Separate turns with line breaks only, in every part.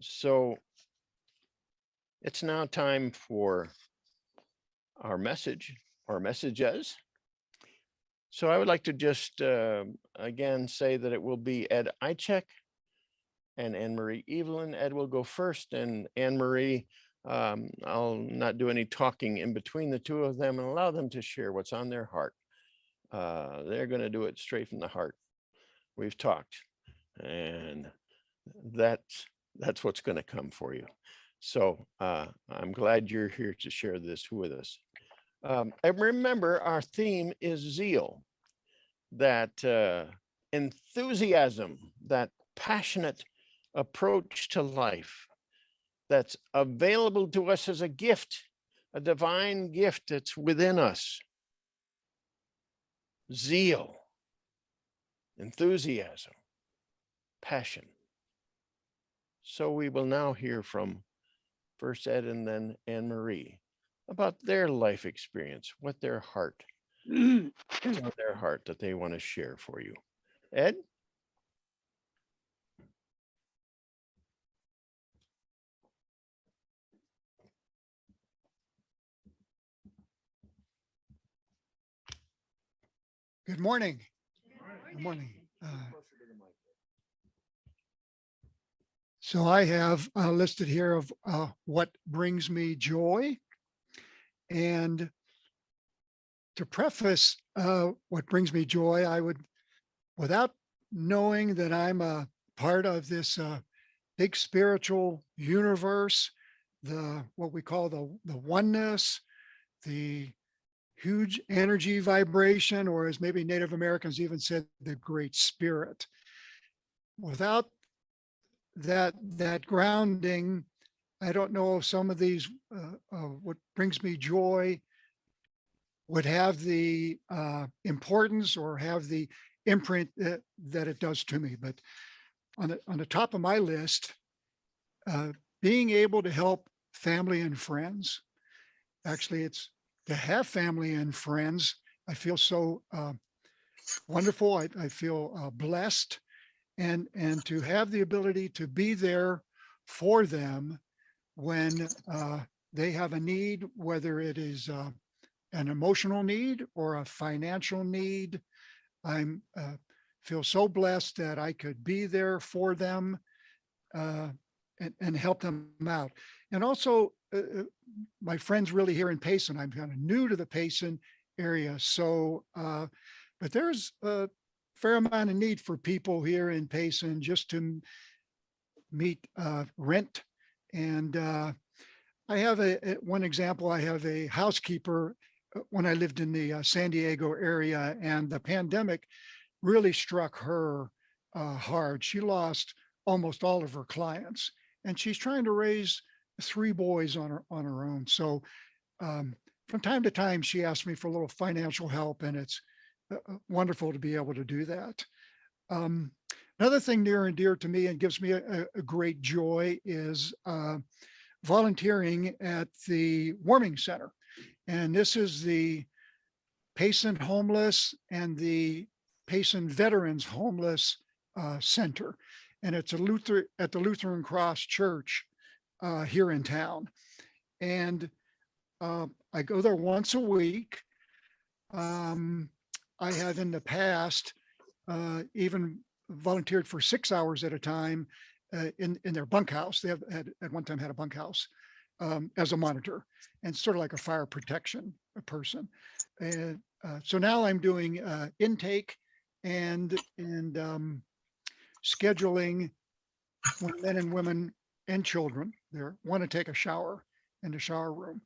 So it's now time for our message or messages. So I would like to just again say that it will be Ed Ichek and AnneMarie Evelyn. Ed will go first, and AnneMarie, I'll not do any talking in between the two of them and allow them to share what's on their heart. They're going to do it straight from the heart. We've talked, and that's what's going to come for you. So I'm glad you're here to share this with us. And remember, our theme is zeal, that enthusiasm, that passionate approach to life that's available to us as a gift, a divine gift that's within us. Zeal, enthusiasm, passion. So we will now hear from first Ed and then AnneMarie about their life experience, what their heart is on their heart that they want to share for you. Ed?
Good morning. Good morning. So I have listed here of what brings me joy. And to preface what brings me joy, I would, without knowing that I'm a part of this big spiritual universe, what we call the oneness, the huge energy vibration, or as maybe Native Americans even said, the Great Spirit. Without that grounding, I don't know if some of these, what brings me joy would have the importance or have the imprint that it does to me. But on the top of my list, being able to help family and friends. Actually, it's to have family and friends. I feel so wonderful. I feel blessed, and to have the ability to be there for them when they have a need, whether it is an emotional need or a financial need. I'm feel so blessed that I could be there for them and help them out. And also, my friends really here in Payson. I'm kind of new to the Payson area, so but there's a fair amount of need for people here in Payson just to meet rent. And I have one example. I have a housekeeper when I lived in the San Diego area, and the pandemic really struck her hard. She lost almost all of her clients, and she's trying to raise 3 boys on her own. So from time to time, she asks me for a little financial help, and it's wonderful to be able to do that. Another thing near and dear to me and gives me a great joy is volunteering at the warming center. And this is the Payson Homeless and the Payson Veterans Homeless Center. And it's at the Lutheran Cross Church here in town. And I go there once a week. I have in the past even volunteered for 6 hours at a time in their bunkhouse. They have at one time had a bunkhouse as a monitor and sort of like a fire protection person. And so now I'm doing intake and scheduling when men and women and children there want to take a shower in the shower room.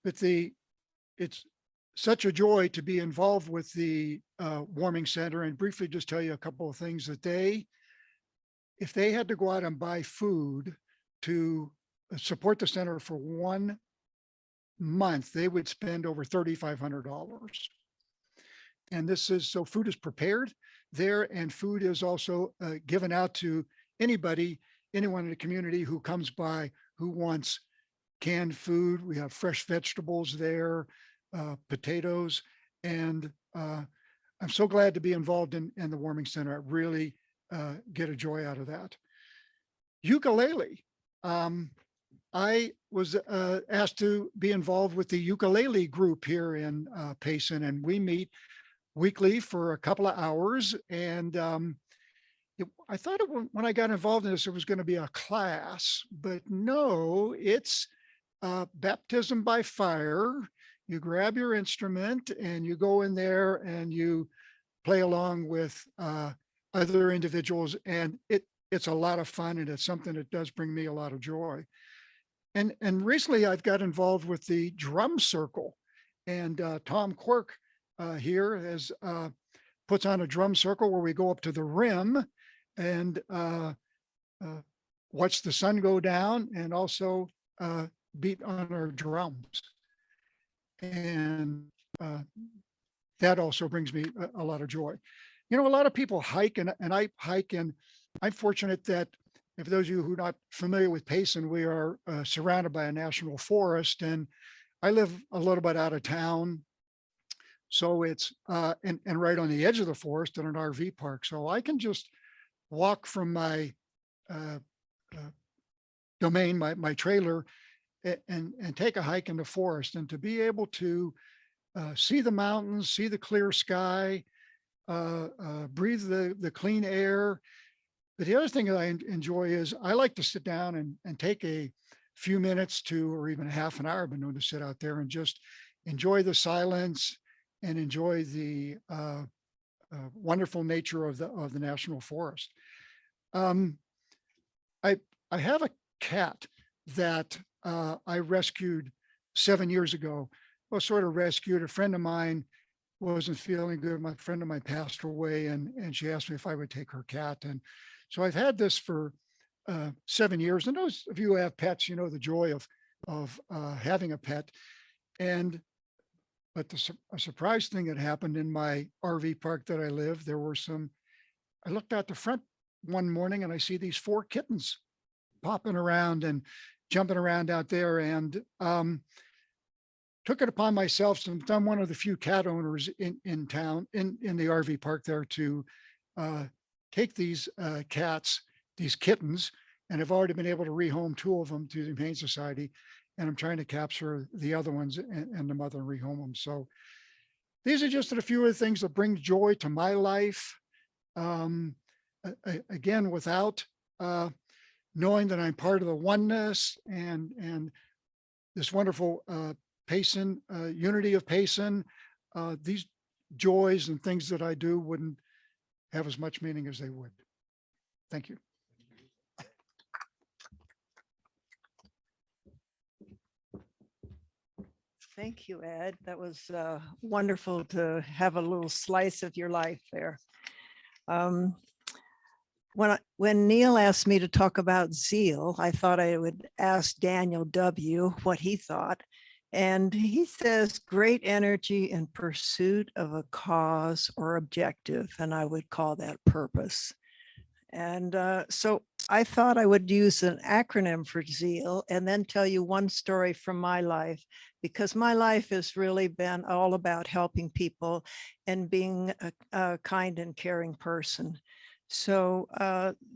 But it's such a joy to be involved with the warming center, and briefly just tell you a couple of things that if they had to go out and buy food to support the center for 1 month, they would spend over $3,500. And so food is prepared there, and food is also given out to anyone in the community who comes by who wants canned food. We have fresh vegetables there, potatoes, and I'm so glad to be involved in the warming center. I really get a joy out of that. Ukulele. I was asked to be involved with the ukulele group here in Payson, and we meet weekly for a couple of hours. And I thought when I got involved in this, it was going to be a class, but no, it's baptism by fire. You grab your instrument and you go in there and you play along with other individuals, and it's a lot of fun, and it's something that does bring me a lot of joy. And recently I've got involved with the drum circle, and Tom Quirk here has puts on a drum circle where we go up to the rim and watch the sun go down, and also beat on our drums. And that also brings me a lot of joy. You know, a lot of people hike, and I hike, and I'm fortunate that, if those of you who are not familiar with Payson, we are surrounded by a national forest, and I live a little bit out of town. So it's and right on the edge of the forest in an RV park. So I can just walk from my uh, uh, domain, my trailer, and take a hike in the forest, and to be able to see the mountains, see the clear sky, breathe the clean air. But the other thing that I enjoy is I like to sit down and take a few minutes to, or even half an hour, I've been known to sit out there and just enjoy the silence and enjoy the wonderful nature of the national forest. Um, I have a cat that I rescued 7 years ago. Well, sort of rescued. A friend of mine wasn't feeling good. My friend of mine passed away, and she asked me if I would take her cat. And so I've had this for 7 years. And those of you who have pets, you know the joy of having a pet. And but a surprise thing that happened in my RV park that I live, there were some. I looked out the front one morning and I see these 4 kittens popping around and jumping around out there, and took it upon myself, since I'm one of the few cat owners in town, in the RV park there, to take these cats, these kittens, and I've already been able to rehome 2 of them to the Humane Society, and I'm trying to capture the other ones and the mother and rehome them. So these are just a few of the things that bring joy to my life. Again, without knowing that I'm part of the oneness and this wonderful Payson, unity of Payson, these joys and things that I do wouldn't have as much meaning as they would. Thank you.
Thank you, Ed. That was wonderful to have a little slice of your life there. When Neil asked me to talk about zeal, I thought I would ask Daniel W. what he thought. And he says, great energy in pursuit of a cause or objective. And I would call that purpose. And so I thought I would use an acronym for zeal and then tell you one story from my life, because my life has really been all about helping people and being a kind and caring person. So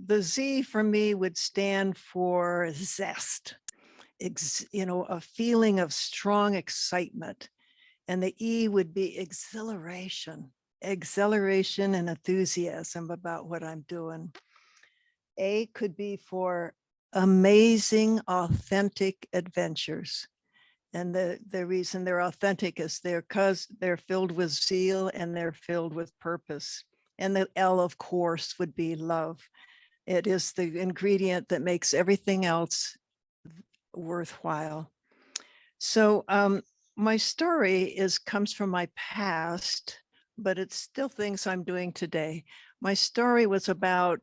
the Z for me would stand for zest, a feeling of strong excitement. And the E would be exhilaration and enthusiasm about what I'm doing. A could be for amazing, authentic adventures. And the reason they're authentic is because they're filled with zeal and they're filled with purpose. And the L, of course, would be love. It is the ingredient that makes everything else worthwhile. So my story comes from my past, but it's still things I'm doing today. My story was about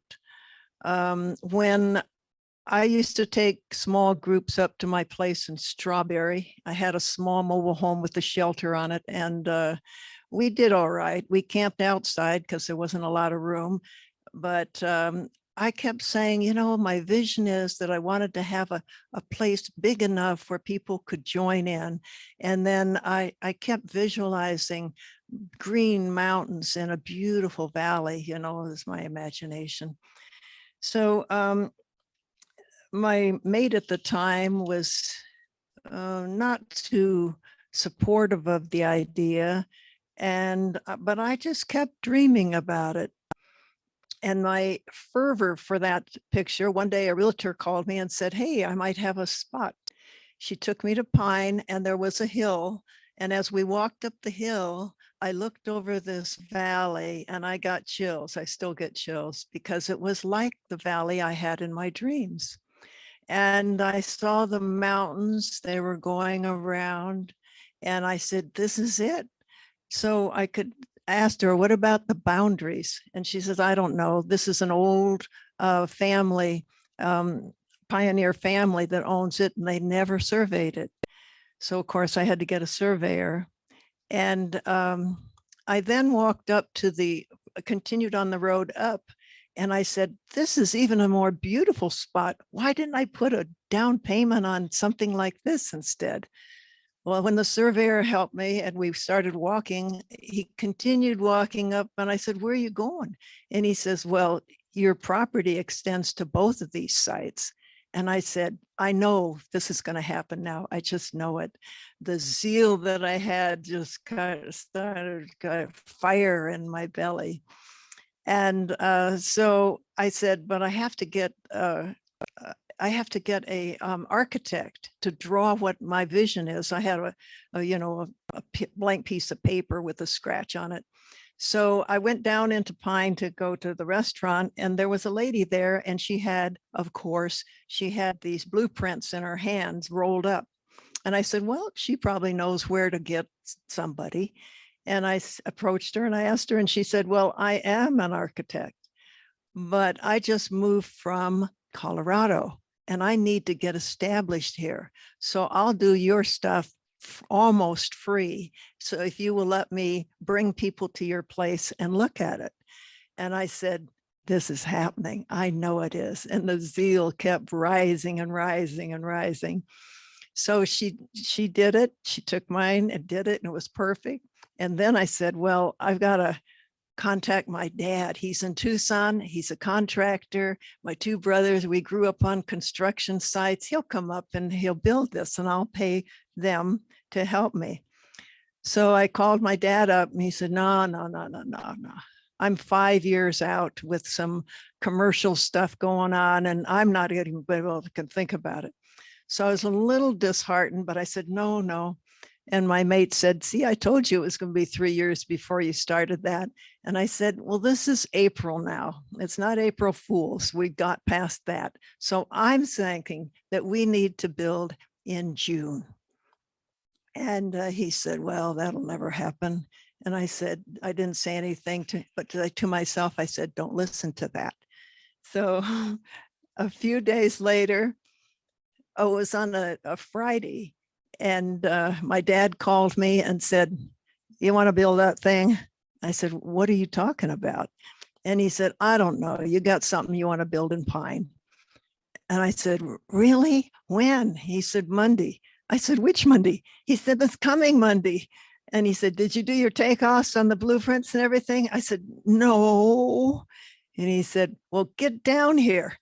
when I used to take small groups up to my place in Strawberry. I had a small mobile home with a shelter on it, and we did all right. We camped outside because there wasn't a lot of room, but I kept saying, my vision is that I wanted to have a place big enough where people could join in. And then I kept visualizing green mountains in a beautiful valley, is my imagination. So my mate at the time was not too supportive of the idea. And, but I just kept dreaming about it. And my fervor for that picture, one day a realtor called me and said, "Hey, I might have a spot." She took me to Pine and there was a hill. And as we walked up the hill, I looked over this valley and I got chills. I still get chills because it was like the valley I had in my dreams. And I saw the mountains, they were going around. And I said, "This is it." So I could asked her, "What about the boundaries?" And she says, "I don't know. This is an old family, pioneer family that owns it, and they never surveyed it." So of course I had to get a surveyor. And I then walked up to continued on the road up. And I said, "This is even a more beautiful spot. Why didn't I put a down payment on something like this instead?" Well, when the surveyor helped me and we started walking, he continued walking up and I said, "Where are you going?" And he says, "Well, your property extends to both of these sites." And I said, "I know this is going to happen now. I just know it." The zeal that I had just kind of started, got fire in my belly. And so I said, "But I have to get a architect to draw what my vision is." I had a blank piece of paper with a scratch on it. So I went down into Pine to go to the restaurant, and there was a lady there, and she had, of course, she had these blueprints in her hands rolled up. And I said, "Well, she probably knows where to get somebody." And I approached her and I asked her, and she said, "Well, I am an architect, but I just moved from Colorado and I need to get established here. So I'll do your stuff almost free. So if you will let me bring people to your place and look at it." And I said, "This is happening. I know it is." And the zeal kept rising and rising and rising. So she did it. She took mine and did it, and it was perfect. And then I said, "Well, I've got to contact my dad. He's in Tucson. He's a contractor. My two brothers, we grew up on construction sites. He'll come up and he'll build this and I'll pay them to help me." So I called my dad up and he said, "No, no, no, no, no, no. I'm 5 years out with some commercial stuff going on and I'm not even able to think about it." So I was a little disheartened, but I said, "No, no." And my mate said, "See, I told you it was going to be 3 years before you started that." And I said, "Well, this is April now. It's not April Fools. We got past that. So I'm thinking that we need to build in June." And he said, "Well, that'll never happen." And I said, I didn't say anything but to myself, I said, "Don't listen to that." So a few days later, it was on a Friday, and my dad called me and said, "You want to build that thing?" I said, "What are you talking about?" And he said, "I don't know. You got something you want to build in Pine." And I said, "Really? When?" He said, "Monday." I said, "Which Monday?" He said, "This coming Monday." And he said, "Did you do your takeoffs on the blueprints and everything?" I said, "No." And he said, "Well, get down here."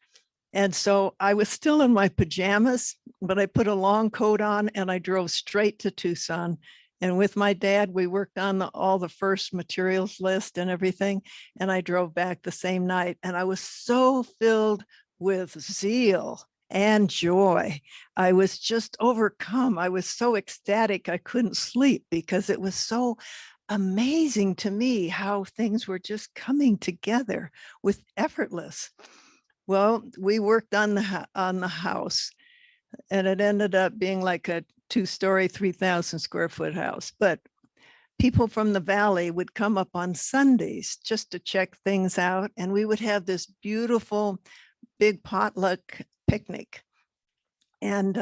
And so I was still in my pajamas, but I put a long coat on and I drove straight to Tucson. And with my dad, we worked on all the first materials list and everything. And I drove back the same night. And I was so filled with zeal and joy. I was just overcome. I was so ecstatic. I couldn't sleep because it was so amazing to me how things were just coming together with effortless. Well, we worked on the house, and it ended up being like a 2-story, 3,000 square foot house. But people from the valley would come up on Sundays just to check things out, and we would have this beautiful big potluck picnic. And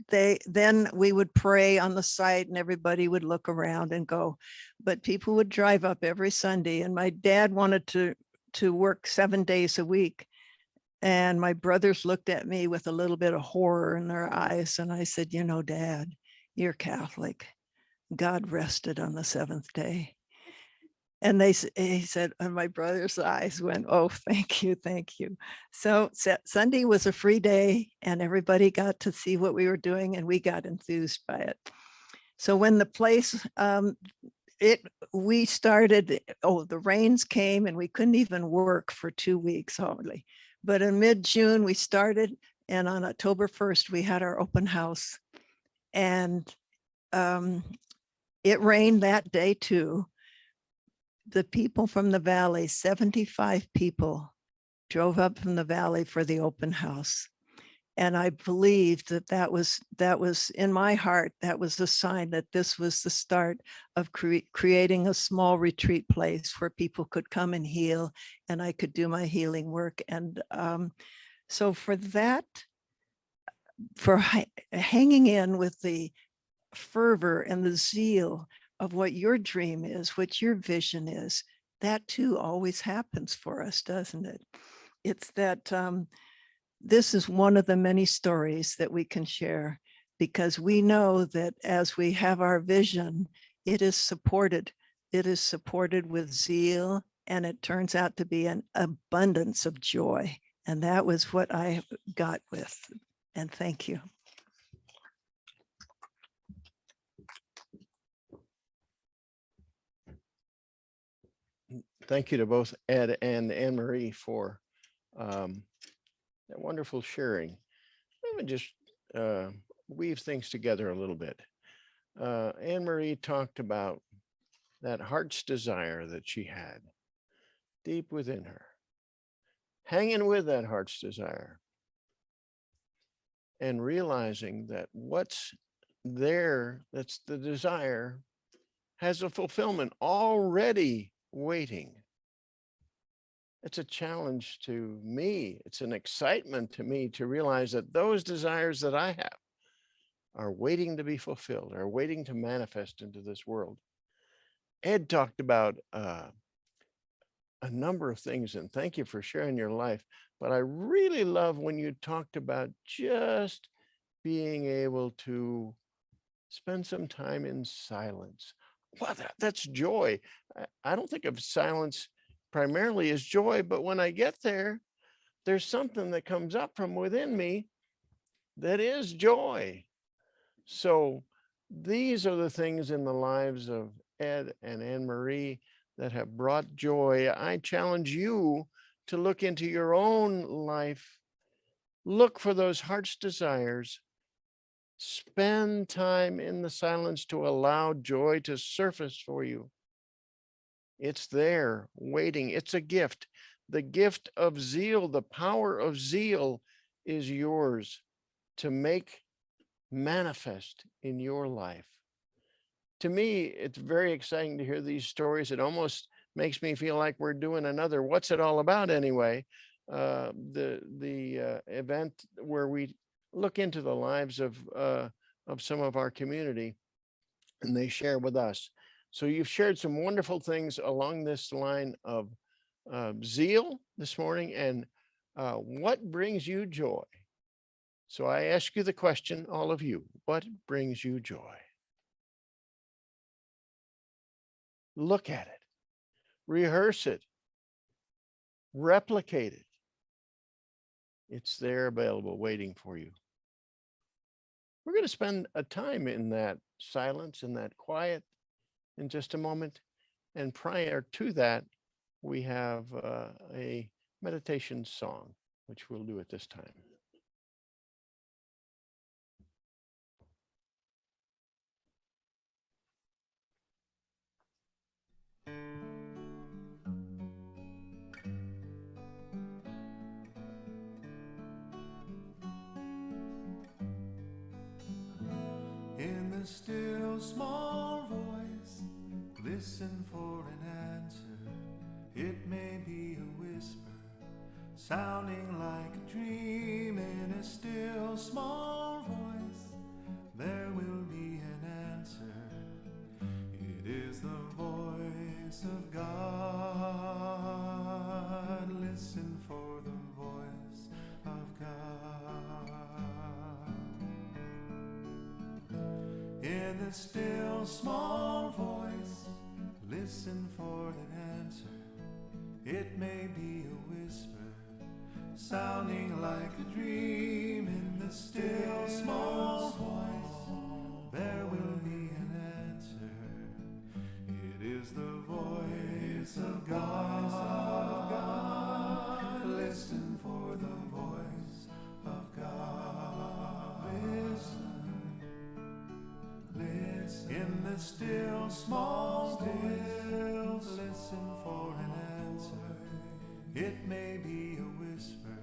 then we would pray on the site, and everybody would look around and go. But people would drive up every Sunday, and my dad wanted to work 7 days a week. And my brothers looked at me with a little bit of horror in their eyes. And I said, "You know, Dad, you're Catholic. God rested on the seventh day." And he said, and my brother's eyes went, oh, thank you, thank you. So Sunday was a free day and everybody got to see what we were doing and we got enthused by it. So when the place, we started, the rains came and we couldn't even work for 2 weeks hardly. But in mid-June we started, and on October 1st, we had our open house. And it rained that day too. The people from the valley, 75 people drove up from the valley for the open house. And I believe that was in my heart, that was a sign that this was the start of creating a small retreat place where people could come and heal, and I could do my healing work. And so for that, for hanging in with the fervor and the zeal of what your dream is, what your vision is, that too always happens for us, doesn't it? It's that this is one of the many stories that we can share, because we know that as we have our vision, it is supported. It is supported with zeal, and it turns out to be an abundance of joy. And that was what I got with. And thank you.
Thank you to both Ed and Anne-Marie for that wonderful sharing. Let me just weave things together a little bit. Anne-Marie talked about that heart's desire that she had deep within her, hanging with that heart's desire and realizing that what's there, that's the desire, has a fulfillment already waiting. It's a challenge to me. It's an excitement to me to realize that those desires that I have are waiting to be fulfilled, are waiting to manifest into this world. Ed talked about a number of things, and thank you for sharing your life. But I really love when you talked about just being able to spend some time in silence. Wow, that's joy. I don't think of silence primarily as joy, but when I get there, there's something that comes up from within me that is joy. So these are the things in the lives of Ed and Anne-Marie that have brought joy. I challenge you to look into your own life, look for those heart's desires, spend time in the silence to allow joy to surface for you. It's there waiting. It's a gift. The gift of zeal, the power of zeal is yours to make manifest in your life. To me, it's very exciting to hear these stories. It almost makes me feel like we're doing another What's It All About anyway, the event where we look into the lives of some of our community and they share with us. So you've shared some wonderful things along this line of zeal this morning, and what brings you joy? So I ask you the question, all of you, what brings you joy? Look at it, rehearse it, replicate it. It's there available, waiting for you. We're going to spend a time in that silence, in that quiet in just a moment. And prior to that, we have a meditation song, which we'll do at this time.
In the still small voice, listen for an answer. It may be a whisper, sounding like a dream. In a still small voice, there will be an answer. It is the voice of God. Listen for the voice of God. In the still small voice, listen for an It may be a whisper, sounding like a dream in the still small voice. There will be an answer. It is the voice of God. Listen for the voice of God. Listen, listen. In the still small voice, listen for an answer. It may be a whisper,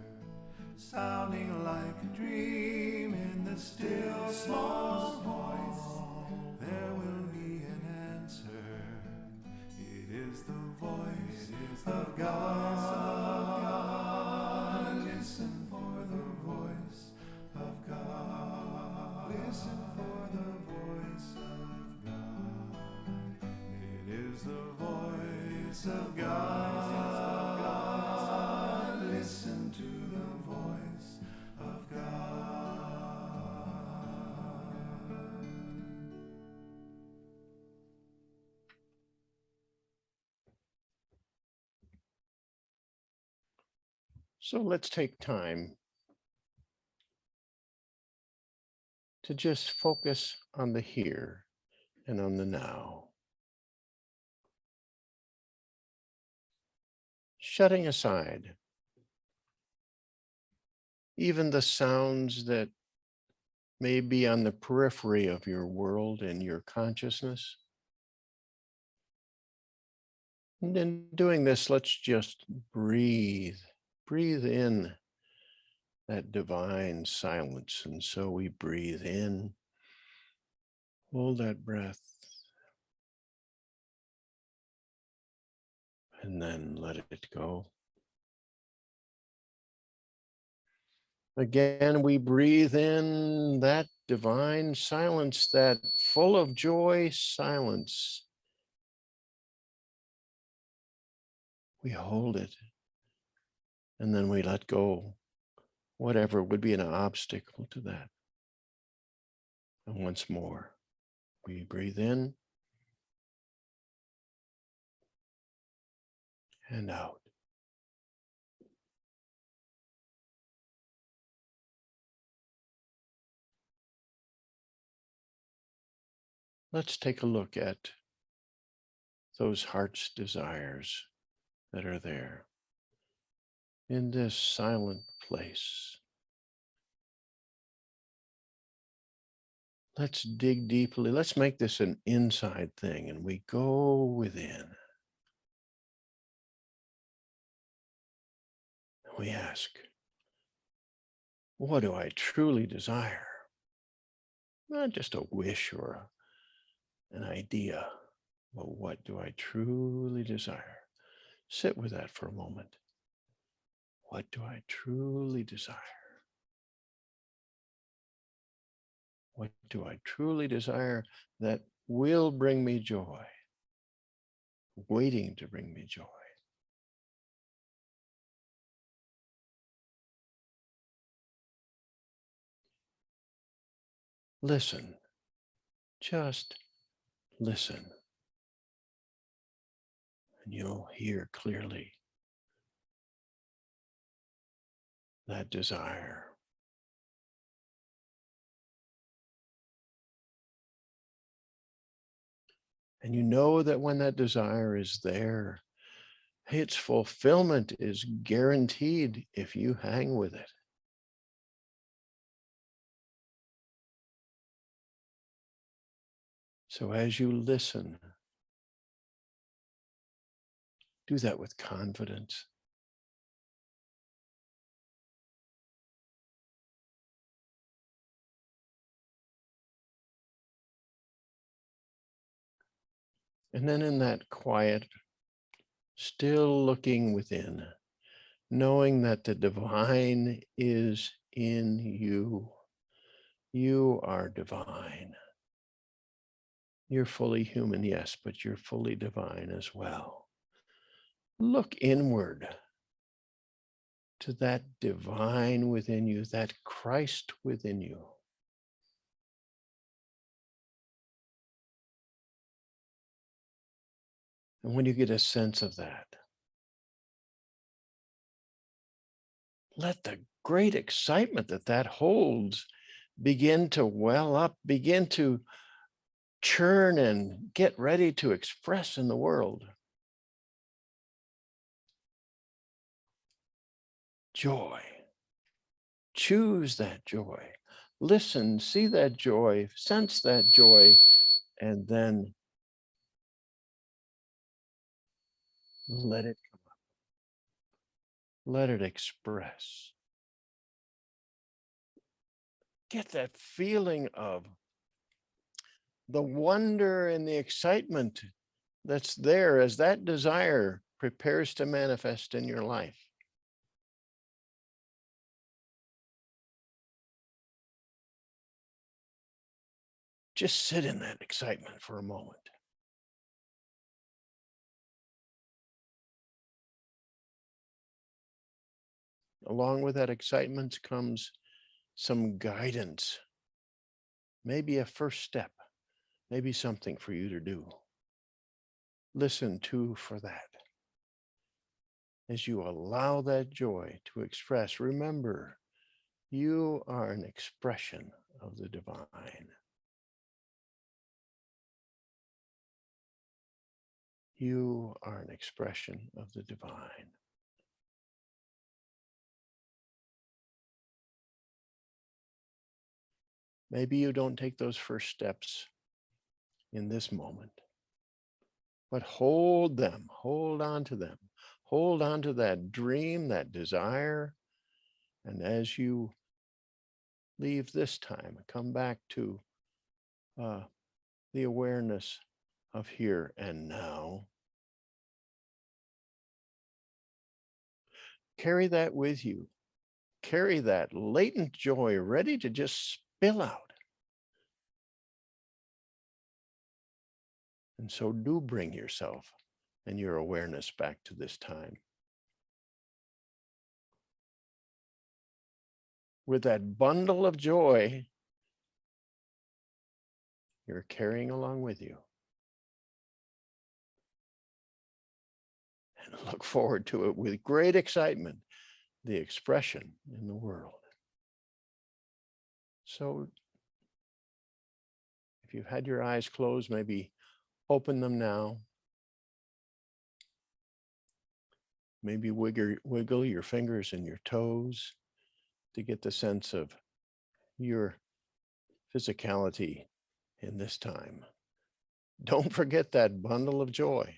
sounding like a dream in the still small voice. There will be an answer. It is the voice of God. Listen for the voice of God. Listen for the voice of God. It is the voice of God. Listen to the voice of God.
So let's take time to just focus on the here and on the now. Shutting aside even the sounds that may be on the periphery of your world and your consciousness. And in doing this, let's just breathe. Breathe in that divine silence. And so we breathe in, hold that breath, and then let it go. Again, we breathe in that divine silence, that full of joy silence. We hold it, and then we let go, whatever would be an obstacle to that. And once more, we breathe in and out. Let's take a look at those heart's desires that are there in this silent place. Let's dig deeply. Let's make this an inside thing, and we go within. We ask, what do I truly desire? Not just a wish or an idea, but what do I truly desire? Sit with that for a moment. What do I truly desire? What do I truly desire that will bring me joy, waiting to bring me joy? Listen, just listen, and you'll hear clearly that desire. And you know that when that desire is there, its fulfillment is guaranteed if you hang with it. So as you listen, do that with confidence. And then in that quiet, still looking within, knowing that the divine is in you. You are divine. You're fully human, yes, but you're fully divine as well. Look inward to that divine within you, that Christ within you. And when you get a sense of that, let the great excitement that that holds begin to well up, begin to churn and get ready to express in the world. Joy. Choose that joy. Listen, see that joy, sense that joy, and then let it come up. Let it express. Get that feeling of the wonder and the excitement that's there as that desire prepares to manifest in your life. Just sit in that excitement for a moment. Along with that excitement comes some guidance, maybe a first step, maybe something for you to do. Listen to for that. As you allow that joy to express, remember, you are an expression of the divine. You are an expression of the divine. Maybe you don't take those first steps in this moment, but hold them, hold on to them, hold on to that dream, that desire. And as you leave this time, come back to the awareness of here and now. Carry that with you. Carry that latent joy ready to just spill out. And so do bring yourself and your awareness back to this time. With that bundle of joy you're carrying along with you. And look forward to it with great excitement, the expression in the world. So if you've had your eyes closed, maybe open them now. Maybe wiggle your fingers and your toes to get the sense of your physicality in this time. Don't forget that bundle of joy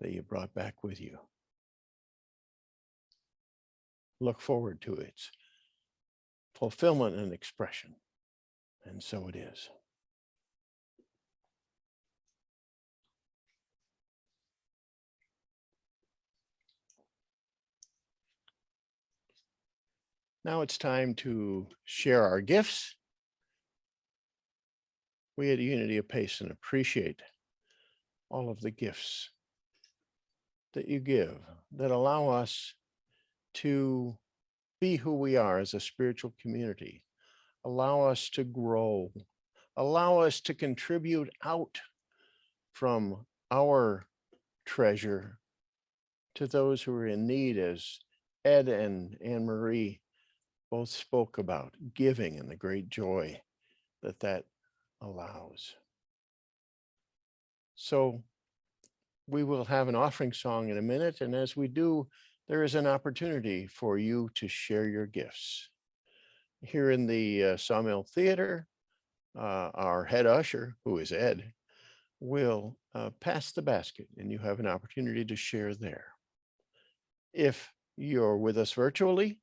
that you brought back with you. Look forward to its fulfillment and expression. And so it is. Now it's time to share our gifts. We at Unity of Payson appreciate all of the gifts that you give that allow us to be who we are as a spiritual community, allow us to grow, allow us to contribute out from our treasure to those who are in need, as Ed and AnneMarie both spoke about, giving and the great joy that that allows. So we will have an offering song in a minute, and as we do, there is an opportunity for you to share your gifts. Here in the Sawmill Theater, our head usher, who is Ed, will pass the basket, and you have an opportunity to share there. If you're with us virtually,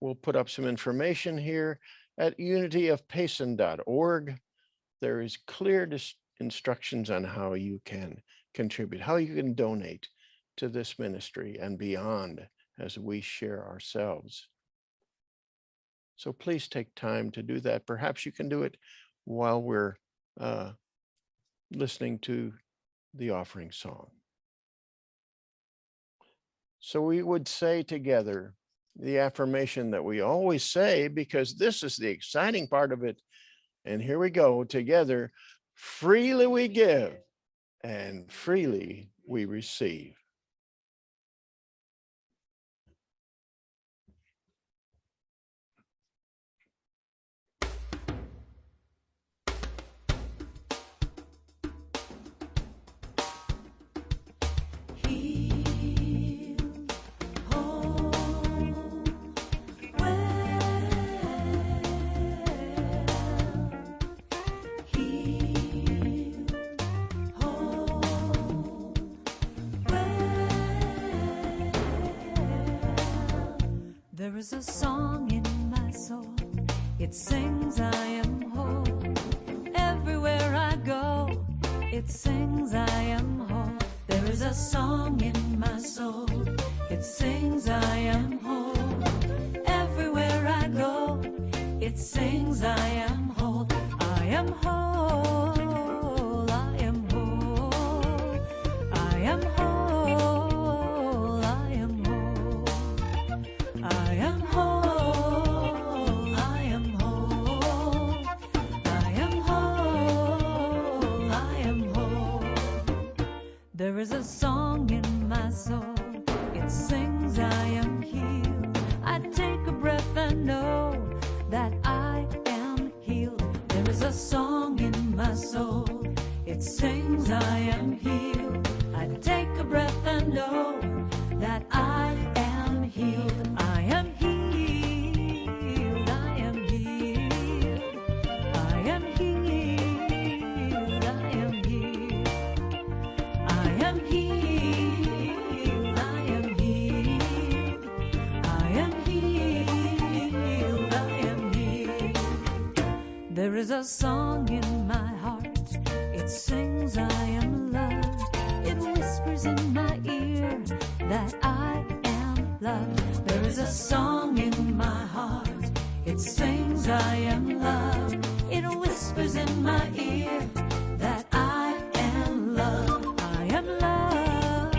we'll put up some information here at unityofpayson.org. There is clear instructions on how you can contribute, how you can donate to this ministry and beyond as we share ourselves. So please take time to do that. Perhaps you can do it while we're listening to the offering song. So we would say together the affirmation that we always say, because this is the exciting part of it. And here we go together. Freely we give and freely we receive.
There is a song in my soul. It sings, I am whole. Everywhere I go, it sings, I am whole. There is a song in my soul. It sings, I am whole. Everywhere I go, it sings, I am whole. I am whole. I am whole. I am whole. I am whole. I am whole. I am whole. I am whole. I am whole. There is a song in my soul. It sings, I am healed. I take a breath and know that I am healed. There is a song in my soul. It sings, I am healed. I take a breath and know that I am healed. I am healed. I am healed. I am healed. I am healed. I am healed. I am healed. I am healed. I am healed. There is a song in my heart. It sings, I am loved. It whispers in my ear that I am loved. There is a song in my heart. It sings, I am loved. It whispers in my ear that I am loved. I am loved.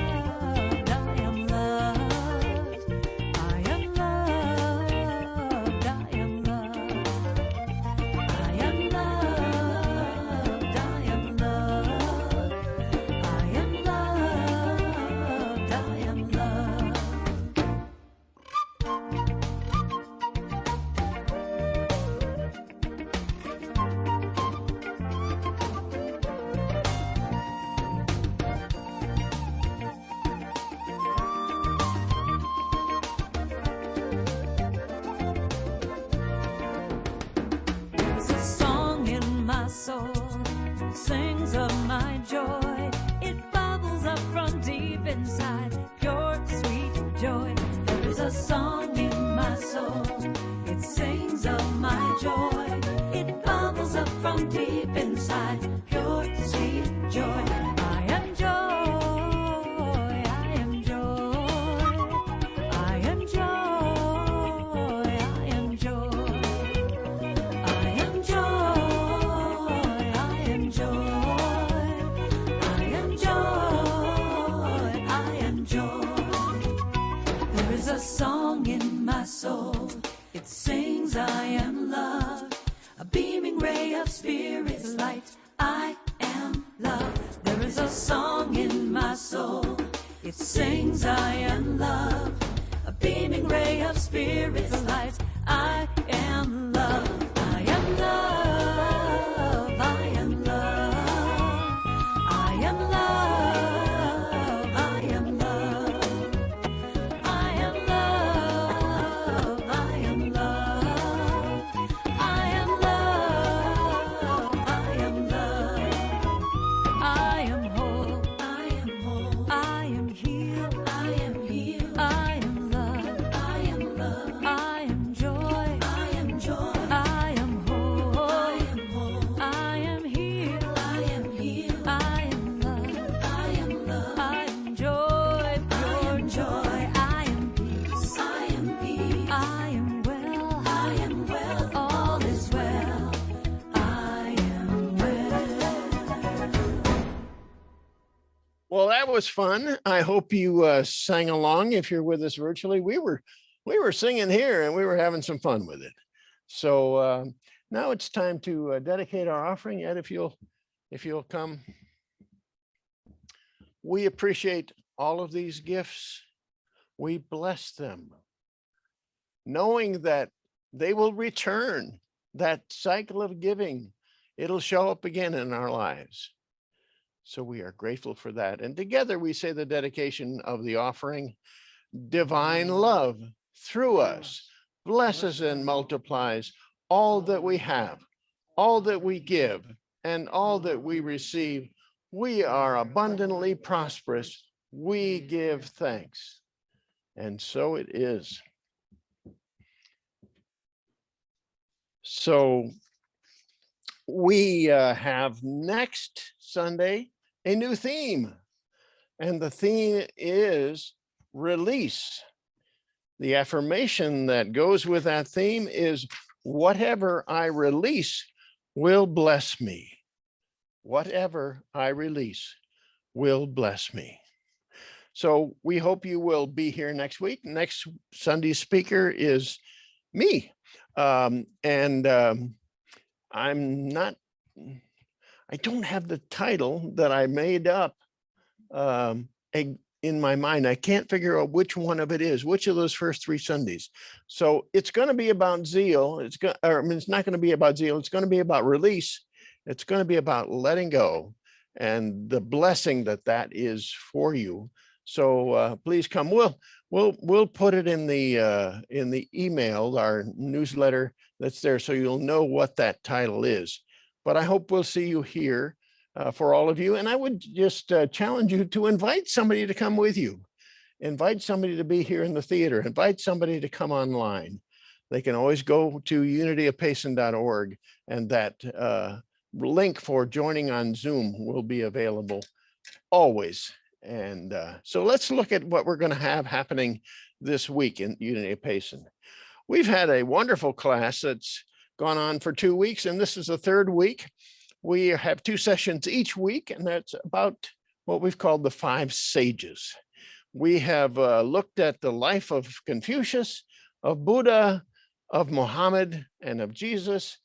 I am loved. I am loved. I am loved. I am loved. I am loved. I am loved. I am loved. There's a song in my soul, it sings of my joy. It bubbles up from deep inside, pure sweet joy. There is a song in my soul, it sings of my joy. It bubbles up from deep inside, pure sweet joy. I am joy. I am joy. I am joy. I am joy. I am joy, I am joy, I am joy, I am joy. There is a song in my soul, it sings, I am love, a beaming ray of spirit's light, I am love. There is a song in my soul, it sings, I am love, a beaming ray of spirit's light, I am love. I am love, I am love, I am love, I am love, I am love, I am love, I am love, I am love, I am whole, I am whole, I am healed, I am healed, I am love, I am love, I am joy, I am joy, I am whole, I am whole, I am healed, I am healed, I am love, I am love, I am joy, pure joy, I am peace, I am peace, I am well, all is well, I am well.
Well, that was fun. I hope you sang along. If you're with us virtually, we were singing here and we were having some fun with it. So now it's time to dedicate our offering. Ed, if you'll come. We appreciate all of these gifts. We bless them, knowing that they will return. That cycle of giving, it'll show up again in our lives. So we are grateful for that. And together we say the dedication of the offering. Divine love through us blesses and multiplies all that we have, all that we give, and all that we receive. We are abundantly prosperous. We give thanks. And so it is. So we have next Sunday a new theme, and the theme is release. The affirmation that goes with that theme is whatever I release will bless me. Whatever I release will bless me. So we hope you will be here next week. Next Sunday's speaker is me. I don't have the title that I made up in my mind. I can't figure out which one of it is, which of those first 3 Sundays. So it's going to be about zeal. It's not going to be about zeal. It's going to be about release. It's going to be about letting go and the blessing that is for you. So please come. We'll put it in the email, our newsletter that's there, so you'll know what that title is. But I hope we'll see you here for all of you. And I would just challenge you to invite somebody to come with you. Invite somebody to be here in the theater. Invite somebody to come online. They can always go to unityofpayson.org, and that link for joining on Zoom will be available always. And so let's look at what we're going to have happening this week in Unity of Payson. We've had a wonderful class that's gone on for 2 weeks, and this is the 3rd week. We have 2 sessions each week, and that's about what we've called the 5 sages. We have looked at the life of Confucius, of Buddha, of Muhammad, and of Jesus.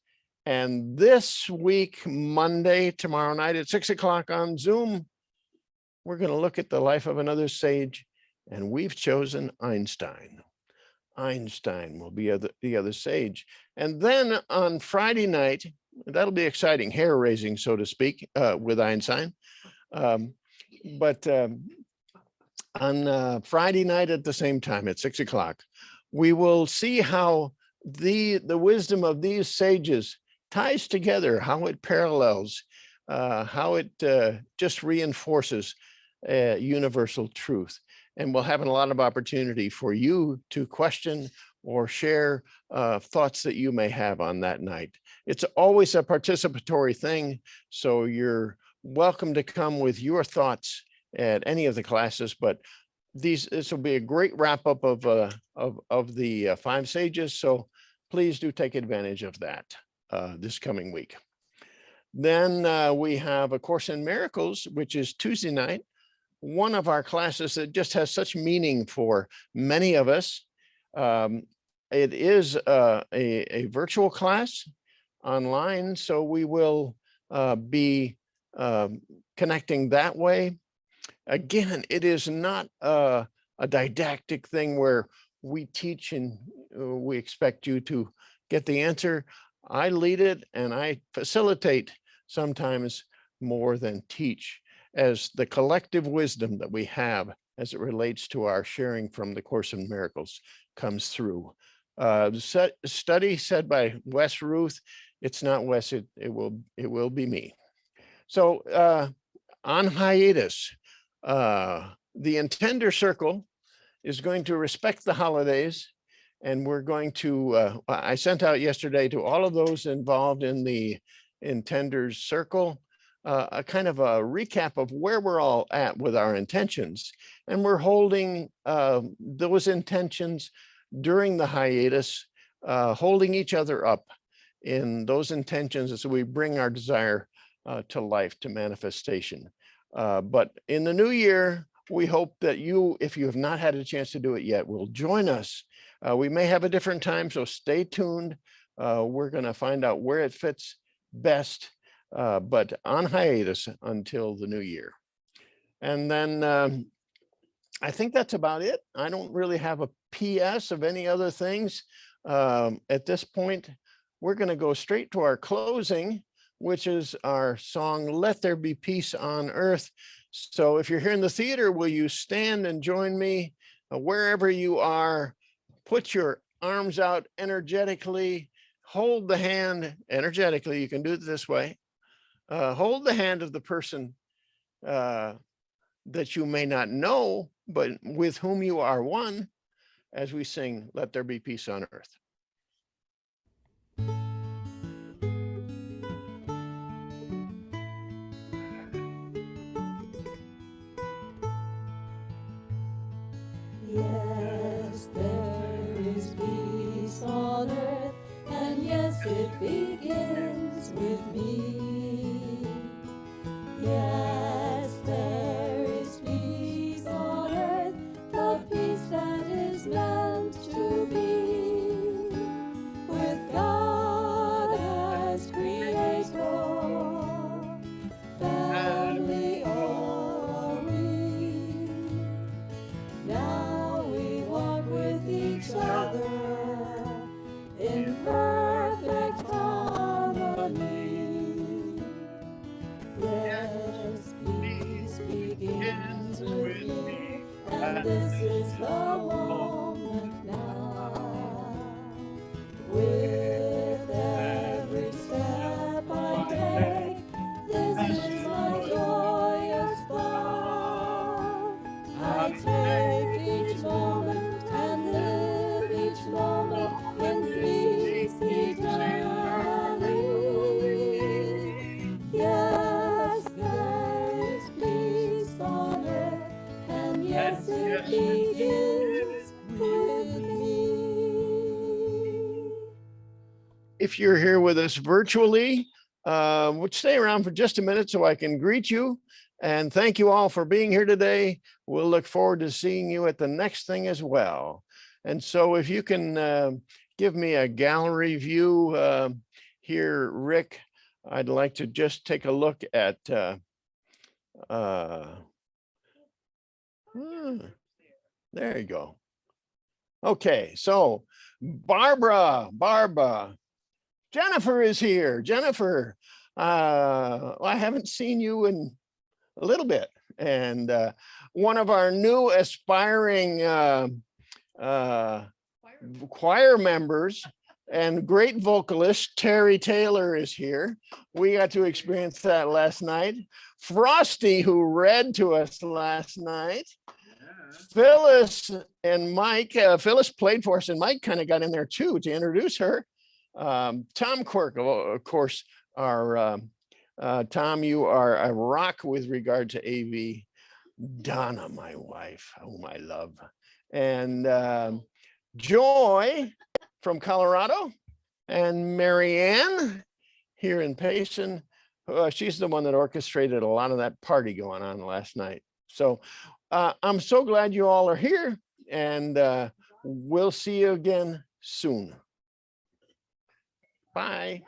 And this week, Monday, tomorrow night at 6 o'clock on Zoom, we're going to look at the life of another sage, and we've chosen Einstein. Einstein will be the other sage. And then on Friday night, that'll be exciting, hair raising, so to speak, with Einstein. But on Friday night at the same time at 6 o'clock, we will see how the wisdom of these sages ties together, how it parallels, how it just reinforces universal truth. And we'll have a lot of opportunity for you to question or share thoughts that you may have on that night. It's always a participatory thing, so you're welcome to come with your thoughts at any of the classes. But this will be a great wrap up of the 5 sages. So please do take advantage of that this coming week. Then we have A Course in Miracles, which is Tuesday night. One of our classes that just has such meaning for many of us. It is a virtual class online, so we will be connecting that way. Again, it is not a didactic thing where we teach and we expect you to get the answer. I lead it and I facilitate sometimes more than teach, as the collective wisdom that we have as it relates to our sharing from the Course in Miracles comes through. The study said by Wes Ruth, it's not Wes, it will be me. So on hiatus, the Intender Circle is going to respect the holidays, and we're going to, I sent out yesterday to all of those involved in the Intenders Circle, a kind of a recap of where we're all at with our intentions. And we're holding those intentions during the hiatus, holding each other up in those intentions as we bring our desire to life, to manifestation. But in the new year, we hope that you, if you have not had a chance to do it yet, will join us. We may have a different time, so stay tuned. We're going to find out where it fits best, but on hiatus until the new year. And then I think that's about it. I don't really have a PS of any other things at this point. We're going to go straight to our closing, which is our song, Let There Be Peace on Earth. So if you're here in the theater, will you stand and join me wherever you are? Put your arms out energetically, hold the hand energetically. You can do it this way. Hold the hand of the person that you may not know, but with whom you are one, as we sing, Let There Be Peace on Earth.
it begins with me. Yes, there is peace on earth, the peace that is meant to be. With God as creator, family are we. Now we walk with each other in perfect harmony. Yes, peace begins with me, and this is the moment now. With every step I take, this is my joyous thought. I take each moment and live each moment in peace eternally. Yes, there is peace on earth, and yes, it begins with me.
If you're here with us virtually, would stay around for just a minute so I can greet you. And thank you all for being here today. We'll look forward to seeing you at the next thing as well. And so if you can give me a gallery view here, Rick, I'd like to just take a look at there you go. Okay, so Barbara, Jennifer is here. Jennifer, I haven't seen you in a little bit. And one of our new aspiring choir members and great vocalist, Terry Taylor, is here. We got to experience that last night. Frosty, who read to us last night. Phyllis and Mike, Phyllis played for us and Mike kind of got in there too to introduce her. Tom Quirk, of course, our Tom, you are a rock with regard to AV. Donna, my wife, whom I love. And Joy from Colorado, and Marianne here in Payson. She's the one that orchestrated a lot of that party going on last night. So I'm so glad you all are here, and we'll see you again soon. Bye.